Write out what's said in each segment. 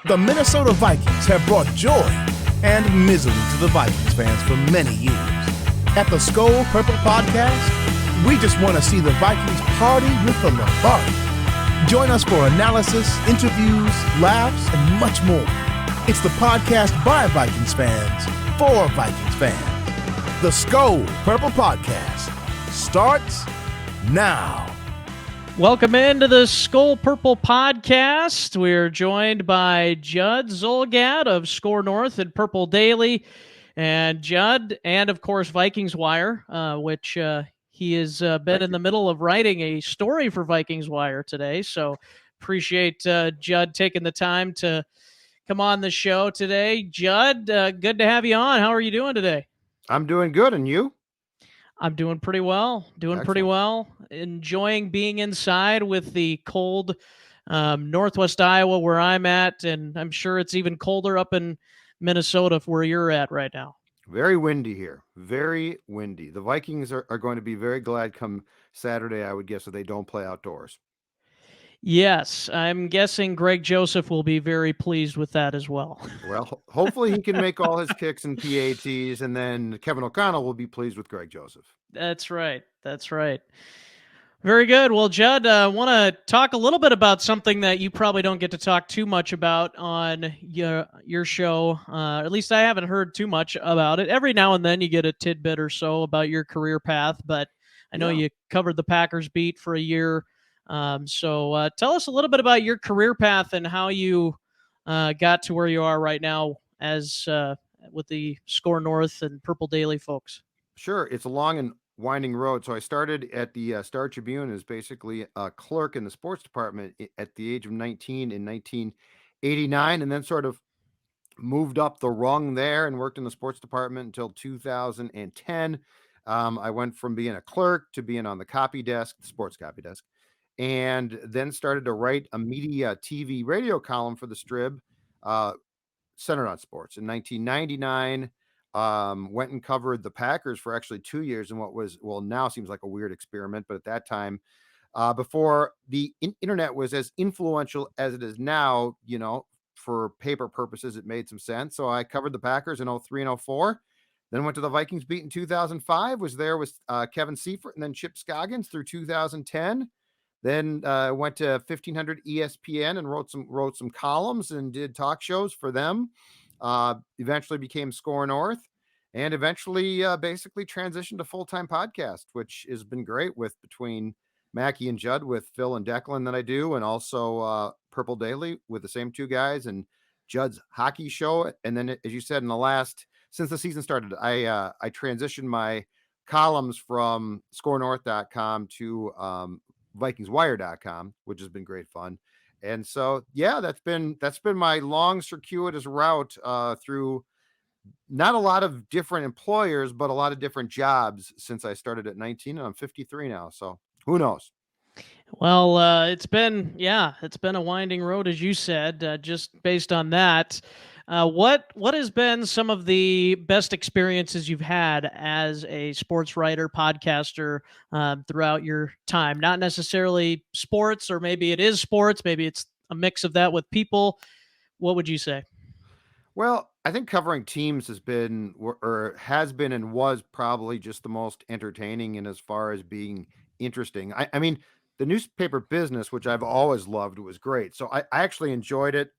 The Minnesota Vikings have brought joy and misery to the Vikings fans for many years. At the Skol Purple Podcast, we just want to see the Vikings party with the Lombardi. Join us for analysis, interviews, laughs, and much more. It's the podcast by Vikings fans for Vikings fans. The Skol Purple Podcast starts now. Welcome into the Skol Purple Podcast. We're joined by Judd Zulgad of Score North and Purple Daily, and Judd, and of course Vikings Wire, which he has been in the middle of writing a story for Vikings Wire today. So appreciate Judd taking the time to come on the show today. Judd, good to have you on. How are you doing today? I'm doing good, and you? I'm doing pretty well. Pretty well. Enjoying being inside with the cold Northwest Iowa where I'm at, and I'm sure it's even colder up in Minnesota where you're at right now. Very windy here. Very windy. The Vikings are going to be very glad come Saturday, I would guess, if they don't play outdoors. Yes, I'm guessing Greg Joseph will be very pleased with that as well. Well, hopefully he can make all his kicks and PATs, and then Kevin O'Connell will be pleased with Greg Joseph. That's right. Very good. Well, Judd, I want to talk a little bit about something that you probably don't get to talk too much about on your show. At least I haven't heard too much about it. Every now and then you get a tidbit or so about your career path, but I know you covered the Packers beat for a year. So tell us a little bit about your career path and how you got to where you are right now as with the Score North and Purple Daily folks. Sure. It's a long and winding road. So I started at the Star Tribune as basically a clerk in the sports department at the age of 19 in 1989, and then sort of moved up the rung there and worked in the sports department until 2010. I went from being a clerk to being on the copy desk, the sports copy desk, and then started to write a media, TV, radio column for the Strib, centered on sports. In 1999, went and covered the Packers for actually 2 years in what was, well, now seems like a weird experiment, but at that time, before the internet was as influential as it is now, for paper purposes, it made some sense. So I covered the Packers in 03 and 04. Then went to the Vikings beat in 2005, was there with Kevin Seifert and then Chip Scoggins through 2010. Then went to 1500 ESPN and wrote some columns and did talk shows for them. Eventually became Score North, and eventually basically transitioned to full-time podcast, which has been great with between Mackie and Judd with Phil and Declan that I do, and also Purple Daily with the same two guys, and Judd's hockey show. And then, as you said, since the season started, I transitioned my columns from scorenorth.com to VikingsWire.com, which has been great fun. And so, that's been my long circuitous route through not a lot of different employers, but a lot of different jobs since I started at 19, and I'm 53 now. So who knows? Well, it's been a winding road, as you said, just based on that. What has been some of the best experiences you've had as a sports writer, podcaster throughout your time? Not necessarily sports, or maybe it is sports. Maybe it's a mix of that with people. What would you say? Well, I think covering teams has been and was probably just the most entertaining, and as far as being interesting. I mean, the newspaper business, which I've always loved, was great. So I actually enjoyed it,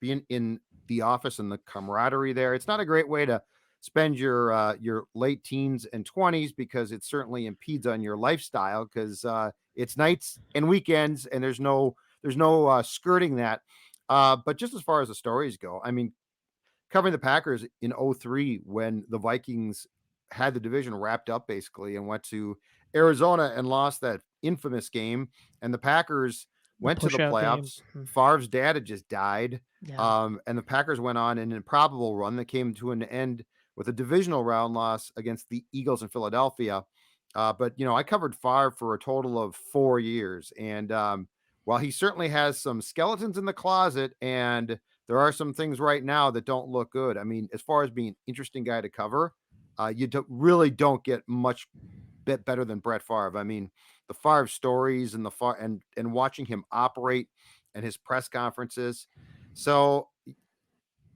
being in the office and the camaraderie there. It's not a great way to spend your late teens and 20s, because it certainly impedes on your lifestyle, because it's nights and weekends, and there's no skirting that. But just as far as the stories go, I mean, covering the Packers in 03 when the Vikings had the division wrapped up basically and went to Arizona and lost that infamous game, and the Packers went to the playoffs. Favre's dad had just died. Yeah. And the Packers went on an improbable run that came to an end with a divisional round loss against the Eagles in Philadelphia. But I covered Favre for a total of 4 years. And while he certainly has some skeletons in the closet, and there are some things right now that don't look good, I mean, as far as being an interesting guy to cover, you really don't get much bit better than Brett Favre. I mean, the Favre stories and and watching him operate and his press conferences. So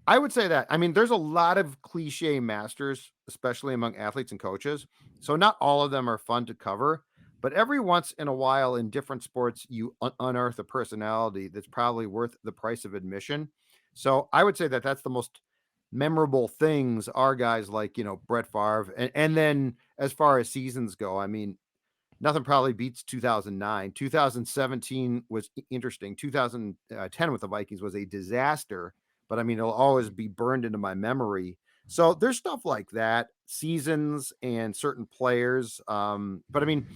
I would say that. I mean, there's a lot of cliche masters, especially among athletes and coaches. So not all of them are fun to cover, but every once in a while in different sports, you unearth a personality that's probably worth the price of admission. So I would say that that's the most memorable things are guys like, Brett Favre. And then as far as seasons go, I mean, nothing probably beats 2009. 2017 was interesting. 2010 with the Vikings was a disaster, but I mean, it'll always be burned into my memory. So there's stuff like that, seasons and certain players. But I mean,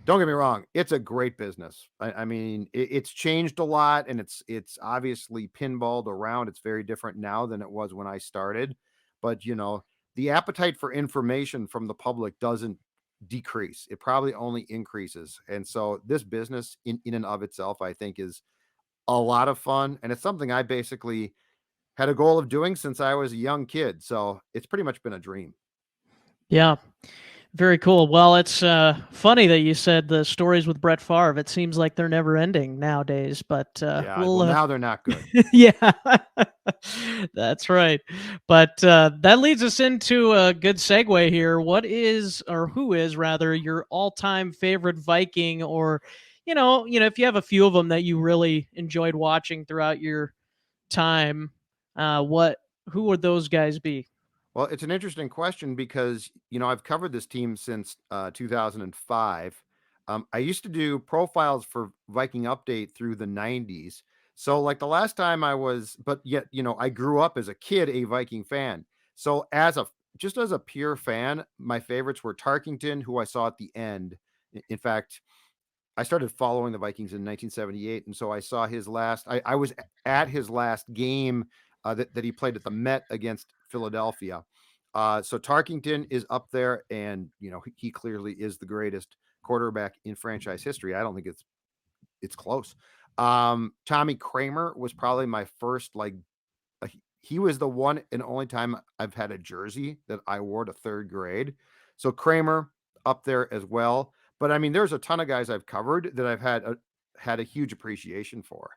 don't get me wrong, it's a great business. I mean, it's changed a lot, and it's obviously pinballed around. It's very different now than it was when I started. But the appetite for information from the public doesn't decrease. It probably only increases. And so this business in and of itself, I think, is a lot of fun. And it's something I basically had a goal of doing since I was a young kid. So it's pretty much been a dream. Yeah. Very cool. Well, it's funny that you said the stories with Brett Favre. It seems like they're never ending nowadays, but Yeah. Well, now they're not good. yeah, that's right. But that leads us into a good segue here. What is, or who is rather, your all-time favorite Viking, or if you have a few of them that you really enjoyed watching throughout your time, what who would those guys be? Well, it's an interesting question because, I've covered this team since 2005. I used to do profiles for Viking Update through the 90s. So, like the last time but yet, I grew up as a kid a Viking fan. So, just as a pure fan, my favorites were Tarkington, who I saw at the end. In fact, I started following the Vikings in 1978, and so I saw his last. I was at his last game that he played at the Met against Philadelphia. So Tarkington is up there, and he clearly is the greatest quarterback in franchise history. I don't think it's close. Tommy Kramer was probably my first he was the one and only time I've had a jersey that I wore to third grade. So Kramer up there as well. But I mean, there's a ton of guys I've covered that I've had a huge appreciation for.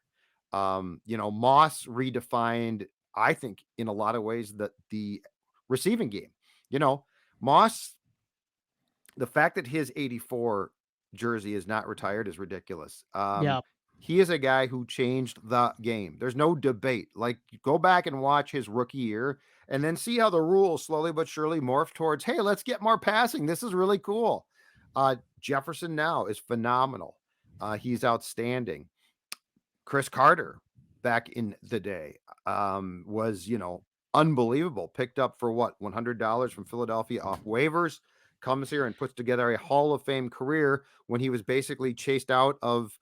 Moss redefined, I think, in a lot of ways, the receiving game. You know, Moss, the fact that his 84 jersey is not retired is ridiculous. Yeah, He is a guy who changed the game. There's no debate. Like, go back and watch his rookie year and then see how the rules slowly but surely morph towards, hey, let's get more passing. This is really cool. Jefferson now is phenomenal. He's outstanding. Chris Carter back in the day was, unbelievable. Picked up for what, $100 from Philadelphia off waivers, comes here and puts together a Hall of Fame career when he was basically chased out of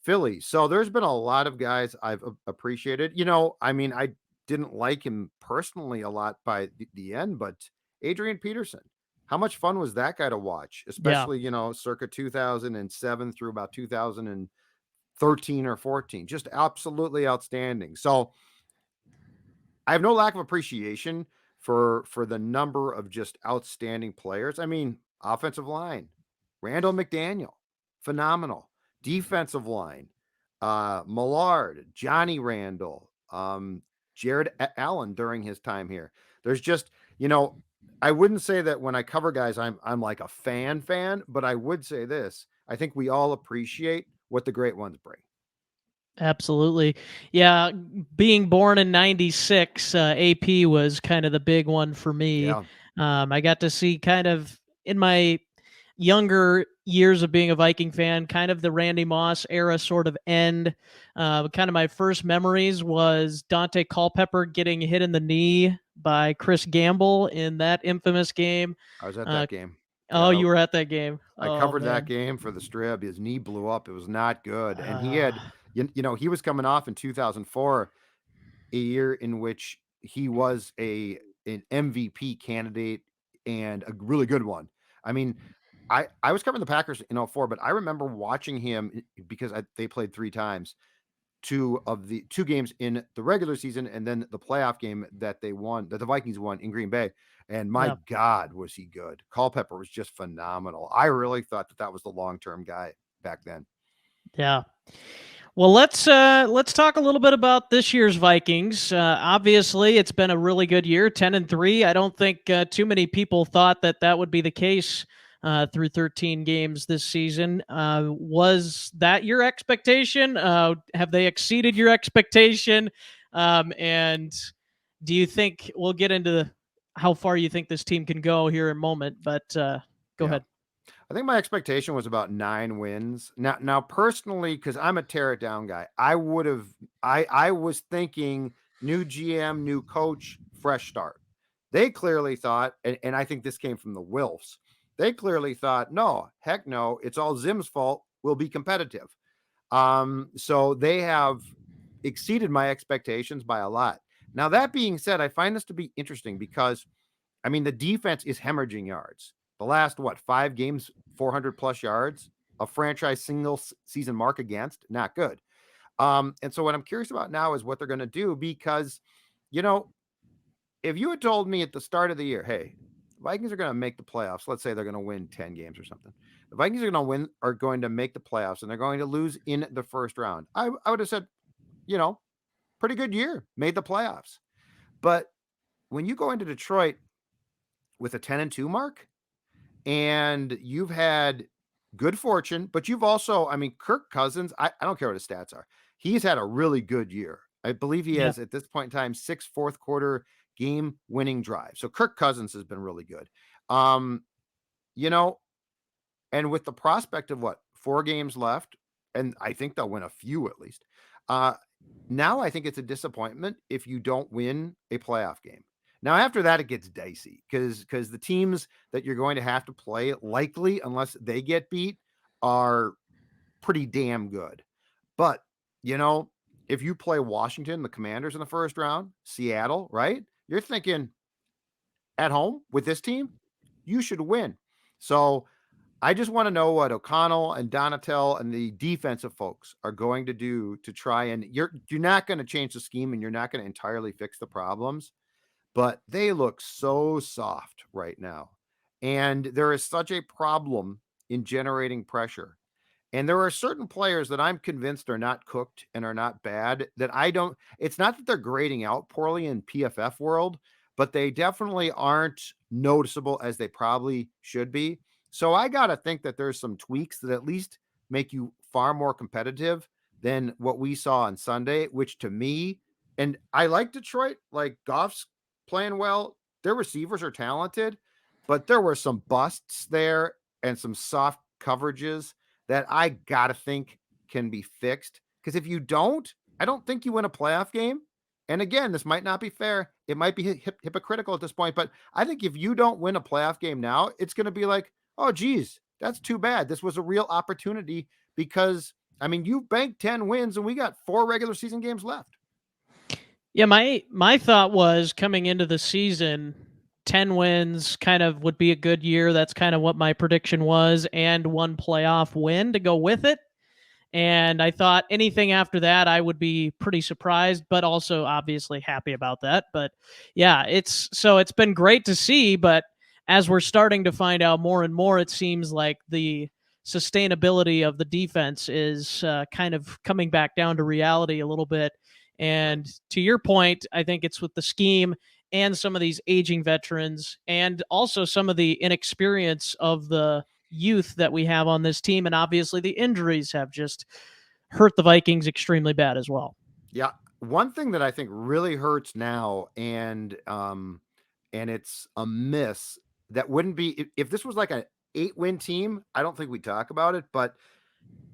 Philly. So there's been a lot of guys I've appreciated. I mean, I didn't like him personally a lot by the end, but Adrian Peterson, how much fun was that guy to watch? yeah, Especially, circa 2007 through about 2013 or 14. Just absolutely outstanding. So I have no lack of appreciation for the number of just outstanding players. I mean, offensive line, Randall McDaniel, phenomenal. Defensive line, Millard, Johnny Randall, Jared Allen during his time here. There's just, I wouldn't say that when I cover guys, I'm like a fan, but I would say this. I think we all appreciate what the great ones bring. absolutely. Yeah, being born in '96, AP was kind of the big one for me. Yeah. I got to see kind of in my younger years of being a Viking fan, kind of the Randy Moss era sort of end. Kind of my first memories was Dante Culpepper getting hit in the knee by Chris Gamble in that infamous game. I was at Uh, that game. oh, Yeah. you were at that game. I Oh covered that man. game for the Strip. His knee blew up. It was not good. And he Uh, had, he was coming off in 2004, a year in which he was an MVP candidate and a really good one. I mean, I was covering the Packers in '04, but I remember watching him because they played three times, two games in the regular season and then the playoff game that the Vikings won in Green Bay. And my yeah. God, was he good. Culpepper was just phenomenal. I really thought that was the long-term guy back then. Yeah. Well, let's talk a little bit about this year's Vikings. Obviously, it's been a really good year, 10-3. I don't think too many people thought that would be the case through 13 games this season. Was that your expectation? Have they exceeded your expectation? And do you think we'll get into how far you think this team can go here in a moment? But go ahead. I think my expectation was about 9 wins. Now personally, because I'm a tear it down guy, I was thinking new GM, new coach, fresh start. They clearly thought, and I think this came from the Wilfs, they clearly thought, no, heck no, it's all Zim's fault. We'll be competitive. So they have exceeded my expectations by a lot. Now, that being said, I find this to be interesting because, I mean, the defense is hemorrhaging yards. The last, 5 games, 400 plus yards, a franchise single season mark against, not good. And so what I'm curious about now is what they're going to do because, if you had told me at the start of the year, hey, Vikings are going to make the playoffs. Let's say they're going to win 10 games or something. The Vikings are going to make the playoffs and they're going to lose in the first round. I would have said, pretty good year, made the playoffs. But when you go into Detroit with a 10-2 mark and you've had good fortune, but you've also, Kirk Cousins, I don't care what his stats are. He's had a really good year. I believe he has at this point in time 6 fourth quarter game winning drives. So Kirk Cousins has been really good. And with the prospect of 4 games left, and I think they'll win a few at least. Now I think it's a disappointment if you don't win a playoff game. Now, after that, it gets dicey because the teams that you're going to have to play, likely, unless they get beat, are pretty damn good. But, if you play Washington, the Commanders in the first round, Seattle, right? You're thinking at home with this team, you should win. So I just want to know what O'Connell and Donatel and the defensive folks are going to do to try and you're not going to change the scheme and you're not going to entirely fix the problems, but they look so soft right now. And there is such a problem in generating pressure. And there are certain players that I'm convinced are not cooked and are not bad that it's not that they're grading out poorly in PFF world, but they definitely aren't noticeable as they probably should be. So I got to think that there's some tweaks that at least make you far more competitive than what we saw on Sunday, which to me, and I like Detroit, like Goff's playing well. Their receivers are talented, but there were some busts there and some soft coverages that I got to think can be fixed. Because if you don't, I don't think you win a playoff game. And again, this might not be fair. It might be hypocritical at this point, but I think if you don't win a playoff game now, it's going to be like, oh, geez, that's too bad. This was a real opportunity because, you banked 10 wins and we got 4 regular season games left. Yeah, my thought was coming into the season, 10 wins kind of would be a good year. That's kind of what my prediction was, and 1 playoff win to go with it. And I thought anything after that, I would be pretty surprised, but also obviously happy about that. But yeah, it's been great to see. But as we're starting to find out more and more, it seems like the sustainability of the defense is kind of coming back down to reality a little bit. And to your point, I think it's with the scheme and some of these aging veterans and also some of the inexperience of the youth that we have on this team. And obviously the injuries have just hurt the Vikings extremely bad as well. Yeah. One thing that I think really hurts now, and it's a miss that wouldn't be if this was like an 8-win team, I don't think we'd talk about it. But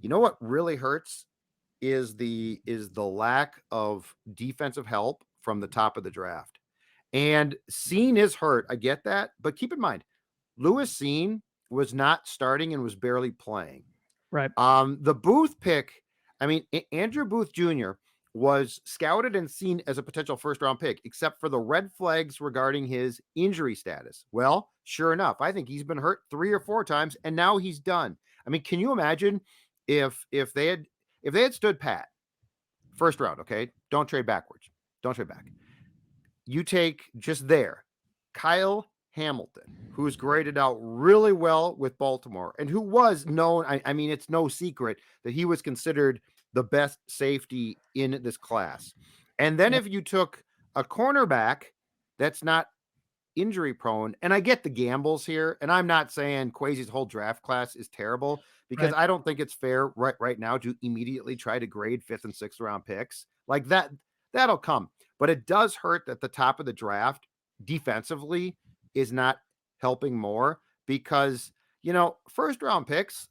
you know what really hurts is the lack of defensive help from the top of the draft. And Cine is hurt. I get that. But keep in mind, Lewis Cine was not starting and was barely playing. Right. The Booth pick, Andrew Booth Jr. was scouted and seen as a potential first-round pick, except for the red flags regarding his injury status. Well, sure enough, I think he's been hurt 3 or 4 times, and now he's done. Can you imagine if they had stood pat, first round, okay? Don't trade backwards. Don't trade back. You take just there, Kyle Hamilton, who's graded out really well with Baltimore and who was known. It's no secret that he was considered the best safety in this class. And then if you took a cornerback that's not injury prone, and I get the gambles here, and I'm not saying Kwesi's whole draft class is terrible, because Right. I don't think it's fair right now to immediately try to grade 5th and 6th round picks like that. That'll come, but it does hurt that the top of the draft defensively is not helping more, because first round picks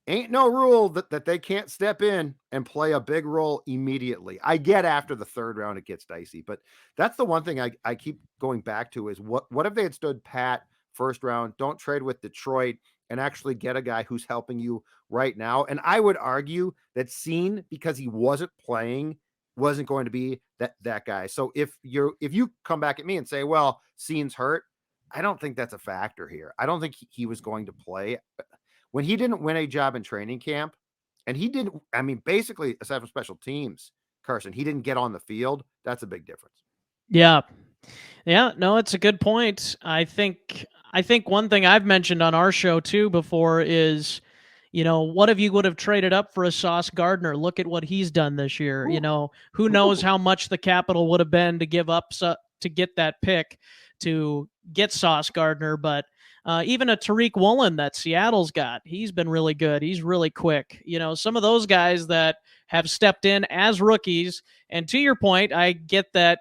ain't no rule that they can't step in and play a big role immediately. I get after the third round it gets dicey, but that's the one thing I keep going back to is what if they had stood pat first round, don't trade with Detroit, and actually get a guy who's helping you right now. And I would argue that Scene, because he wasn't playing, wasn't going to be that guy. So if you come back at me and say, well, Scene's hurt, I don't think that's a factor here. I don't think he was going to play. When he didn't win a job in training camp, and he didn't, I mean, basically, aside from special teams, Carson, he didn't get on the field. That's a big difference. Yeah. Yeah, no, it's a good point. I think one thing I've mentioned on our show too before is, what if you would have traded up for a Sauce Gardner? Look at what he's done this year. Who knows how much the capital would have been to give up to get that pick to get Sauce Gardner, but even a Tariq Woolen that Seattle's got, he's been really good. He's really quick. Some of those guys that have stepped in as rookies. And to your point, I get that,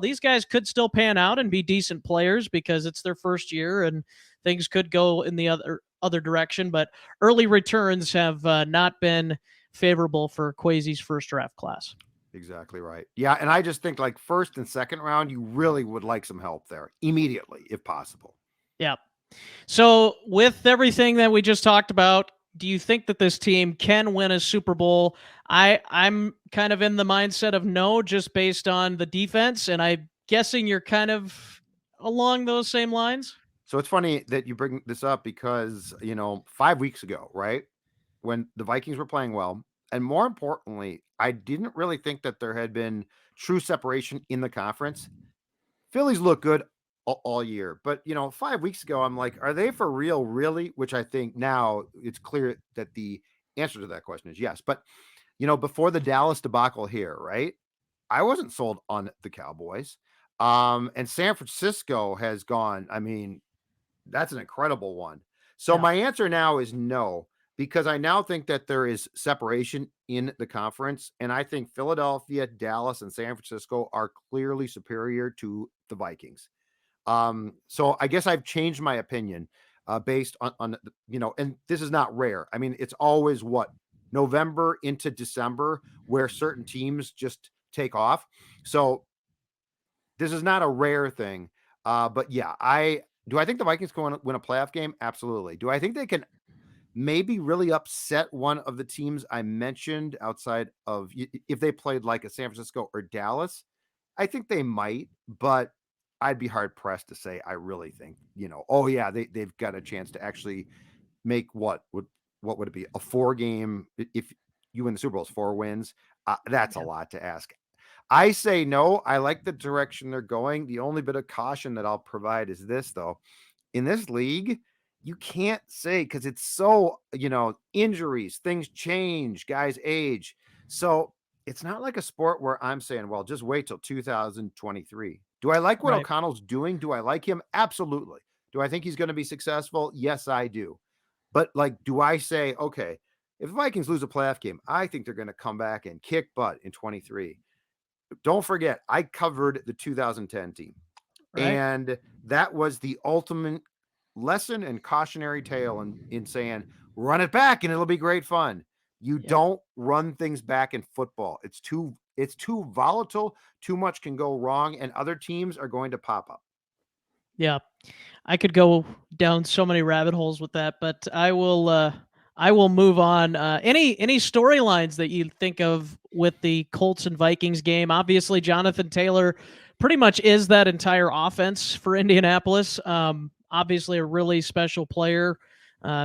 these guys could still pan out and be decent players because it's their first year and things could go in the other direction. But early returns have not been favorable for Kwesi's first draft class. Exactly right. Yeah, and I just think like first and second round, you really would like some help there immediately, if possible. Yeah. So with everything that we just talked about, do you think that this team can win a Super Bowl? I'm kind of in the mindset of no, just based on the defense, and I'm guessing you're kind of along those same lines. So it's funny that you bring this up because, 5 weeks ago, right, when the Vikings were playing well, and more importantly, I didn't really think that there had been true separation in the conference. Phillies look good all year, but 5 weeks ago, I'm like, are they for real, really? Which I think now it's clear that the answer to that question is yes. But before the Dallas debacle here, right? I wasn't sold on the Cowboys. And San Francisco has gone. I mean, that's an incredible one. So Yeah. my answer now is no, because I now think that there is separation in the conference. And I think Philadelphia, Dallas, and San Francisco are clearly superior to the Vikings. So I guess I've changed my opinion based on, and this is not rare. I mean, it's always November into December where certain teams just take off. So this is not a rare thing. But yeah, do I think the Vikings can win a playoff game? Absolutely. Do I think they can maybe really upset one of the teams I mentioned outside of if they played like a San Francisco or Dallas? I think they might, but I'd be hard pressed to say I really think, oh yeah, they've got a chance to actually make what would it be? A 4-game, if you win the Super Bowls, 4 wins. That's a lot to ask. I say no. I like the direction they're going. The only bit of caution that I'll provide is this, though. In this league, you can't say, because it's so, injuries, things change, guys age. So it's not like a sport where I'm saying, well, just wait till 2023. Do I like what Right. O'Connell's doing? Do I like him? Absolutely. Do I think he's going to be successful? Yes, I do. But do I say, okay, if the Vikings lose a playoff game, I think they're going to come back and kick butt in 23. Don't forget, I covered the 2010 team. Right. And that was the ultimate lesson and cautionary tale in saying, run it back and it'll be great fun. You don't run things back in football. It's too volatile. Too much can go wrong, and other teams are going to pop up. Yeah. I could go down so many rabbit holes with that, but I will move on. Any storylines that you think of with the Colts and Vikings game? Obviously, Jonathan Taylor pretty much is that entire offense for Indianapolis. Obviously, a really special player.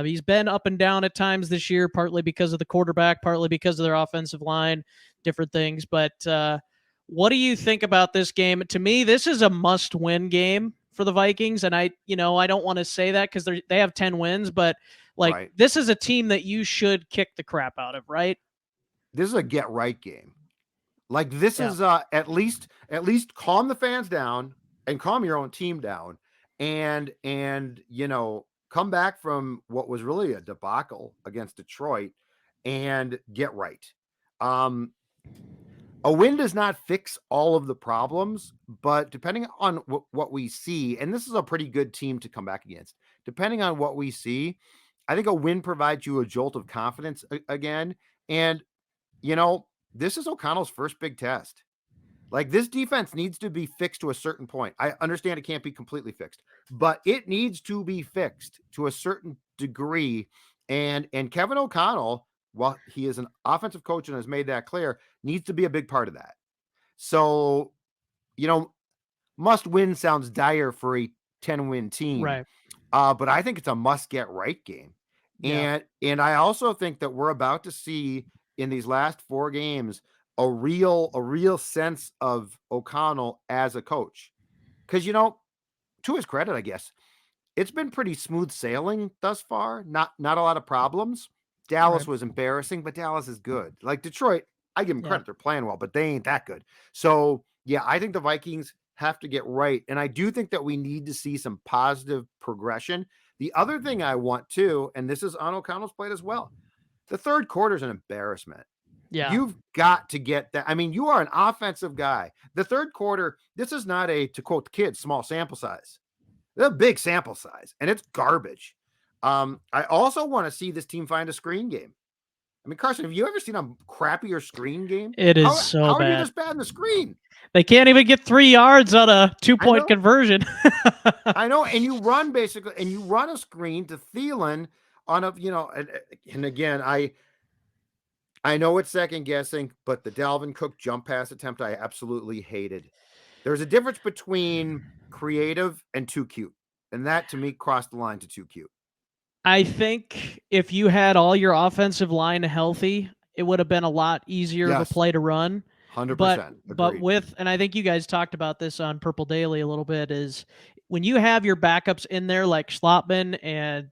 He's been up and down at times this year, partly because of the quarterback, partly because of their offensive line, different things. But what do you think about this game? To me, this is a must-win game for the Vikings, and I don't want to say that because they have 10 wins, but Right. this is a team that you should kick the crap out of, right? this is a get right game. Like this Yeah. is at least calm the fans down and calm your own team down, and come back from what was really a debacle against Detroit and get right. Um, a win does not fix all of the problems, but depending on what we see, and this is a pretty good team to come back against, depending on what we see, I think a win provides you a jolt of confidence again. And, this is O'Connell's first big test. Like this defense needs to be fixed to a certain point. I understand it can't be completely fixed, but it needs to be fixed to a certain degree. And Kevin O'Connell, while he is an offensive coach and has made that clear, needs to be a big part of that. So, must win sounds dire for a 10-win team. Right. But I think it's a must get right game. Yeah. And I also think that we're about to see in these last 4 games a real sense of O'Connell as a coach. Because, to his credit, I guess, it's been pretty smooth sailing thus far. Not a lot of problems. Dallas was embarrassing, but Dallas is good. Like Detroit, I give them credit. They're playing well, but they ain't that good. So, yeah, I think the Vikings have to get right. And I do think that we need to see some positive progression. The other thing I want to, and this is on O'Connell's plate as well, the third quarter is an embarrassment. Yeah. You've got to get that. I mean, you are an offensive guy. The third quarter, this is not to quote the kids, small sample size. It's a big sample size, and it's garbage. I also want to see this team find a screen game. I mean, Carson, have you ever seen a crappier screen game? It is so how bad. Are you this bad in the screen? They can't even get 3 yards on a 2-point conversion. I know, and you run a screen to Thielen on a, and again, I know it's second guessing, but the Dalvin Cook jump pass attempt I absolutely hated. There's a difference between creative and too cute, and that to me crossed the line to too cute. I think if you had all your offensive line healthy, it would have been a lot easier of a play to run. 100%. But and I think you guys talked about this on Purple Daily a little bit, is when you have your backups in there like Schlotman and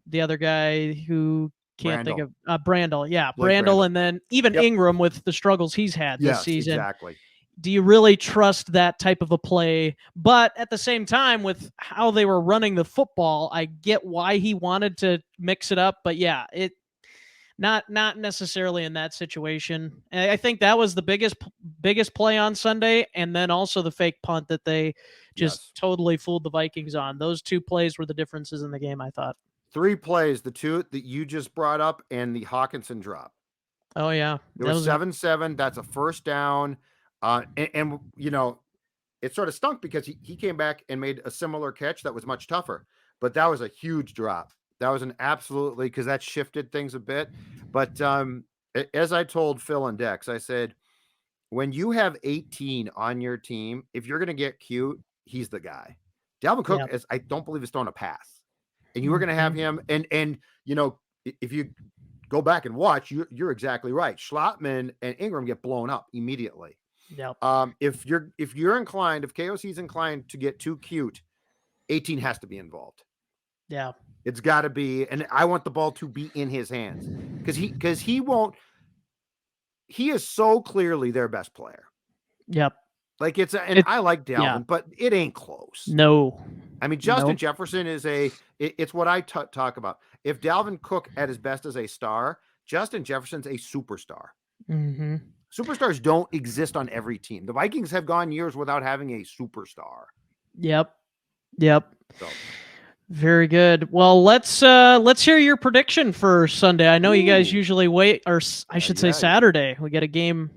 the other guy who can't think of Brandel. Yeah, Brandel, and then even Ingram with the struggles he's had this season. Exactly. Do you really trust that type of a play? But at the same time, with how they were running the football, I get why he wanted to mix it up. But yeah, it not necessarily in that situation. And I think that was the biggest play on Sunday, and then also the fake punt that they just totally fooled the Vikings on. Those 2 plays were the differences in the game, I thought. 3 plays, the 2 that you just brought up, and the Hawkinson drop. Oh yeah, it was 7-7. That's a first down. And it sort of stunk because he came back and made a similar catch that was much tougher, but that was a huge drop. That was an absolutely, because that shifted things a bit. But as I told Phil and Dex, I said, when you have 18 on your team, if you're going to get cute, he's the guy. Dalvin Cook I don't believe is throwing a pass, and you were going to have him. And if you go back and watch, you're exactly right. Schlotman and Ingram get blown up immediately. Yep. If you're inclined, if KOC's inclined to get too cute, 18 has to be involved. Yeah. It's got to be, and I want the ball to be in his hands because he won't. He is so clearly their best player. Yep. Like I like Dalvin, but it ain't close. No. I mean, Justin Jefferson is it's what I talk about. If Dalvin Cook at his best is a star, Justin Jefferson's a superstar. Mm-hmm. Superstars don't exist on every team. The Vikings have gone years without having a superstar. Yep. So. Very good. Well, let's hear your prediction for Sunday. I know you guys usually wait, or I should say Saturday. We get a game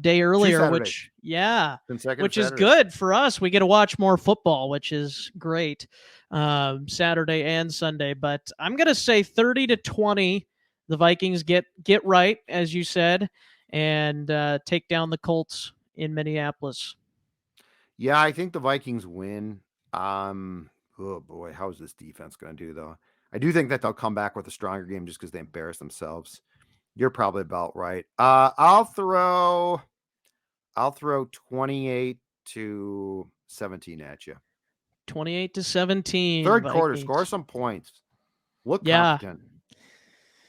day earlier, which is good for us. We get to watch more football, which is great. Saturday and Sunday, but I'm gonna say 30-20. The Vikings get right, as you said, and take down the Colts in Minneapolis. Yeah, I think the Vikings win. Oh boy, how's this defense going to do though? I do think that they'll come back with a stronger game just because they embarrass themselves. You're probably about right. I'll throw 28-17 at you. 28-17. Third quarter, score some points. Look confident.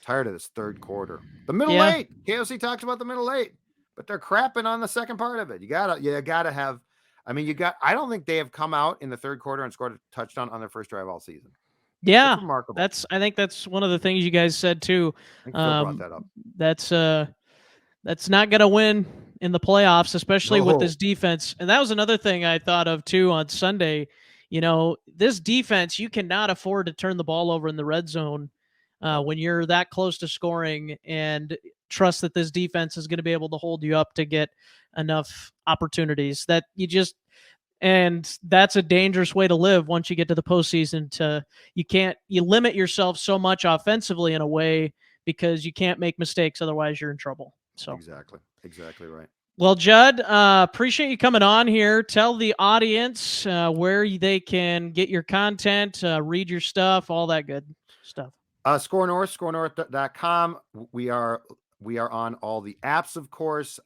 tired of this third quarter. The middle Yeah. eight. KOC talks about the middle eight, but they're crapping on the second part of it. You gotta have. I mean, I don't think they have come out in the third quarter and scored a touchdown on their first drive all season. Yeah, It's remarkable. I think that's one of the things you guys said too. I think Phil brought that up. That's not going to win in the playoffs, especially with No. this defense. And that was another thing I thought of too on Sunday. You know, this defense, you cannot afford to turn the ball over in the red zone when you're that close to scoring, and trust that this defense is going to be able to hold you up to get enough opportunities that and that's a dangerous way to live once you get to the postseason. You limit yourself so much offensively in a way because you can't make mistakes, otherwise you're in trouble. So Exactly right. Well, Judd, appreciate you coming on here. Tell the audience where they can get your content, read your stuff, all that good stuff. Score North, scorenorth.com. We are on all the apps, of course.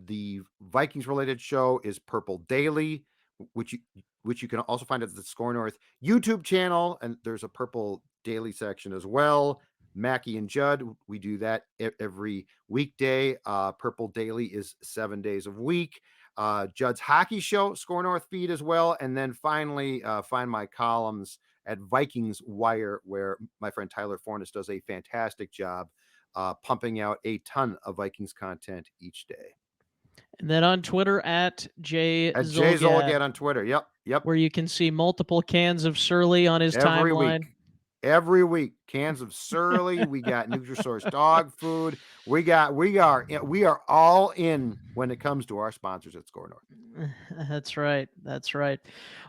The Vikings related show is Purple Daily, which you can also find at the Score North YouTube channel, and there's a Purple Daily section as well. Mackie and Judd, we do that every weekday. Purple Daily is 7 days a week. Judd's hockey show, Score North feed as well. And then finally, find my columns at Vikings Wire, where my friend Tyler Fornes does a fantastic job pumping out a ton of Vikings content each day. And then on Twitter at Jay Zulgad on Twitter. Yep. Where you can see multiple cans of Surly on his timeline. Every week, cans of Surly. We got Nutrisource dog food. We are all in when it comes to our sponsors at Score North. That's right.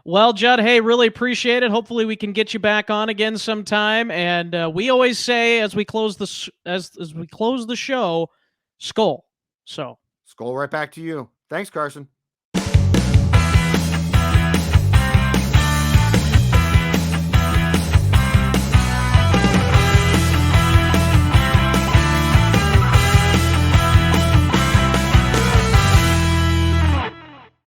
Well, Judd, hey, really appreciate it. Hopefully, we can get you back on again sometime. And we always say as we close the show, Skol. So Skol right back to you. Thanks, Carson.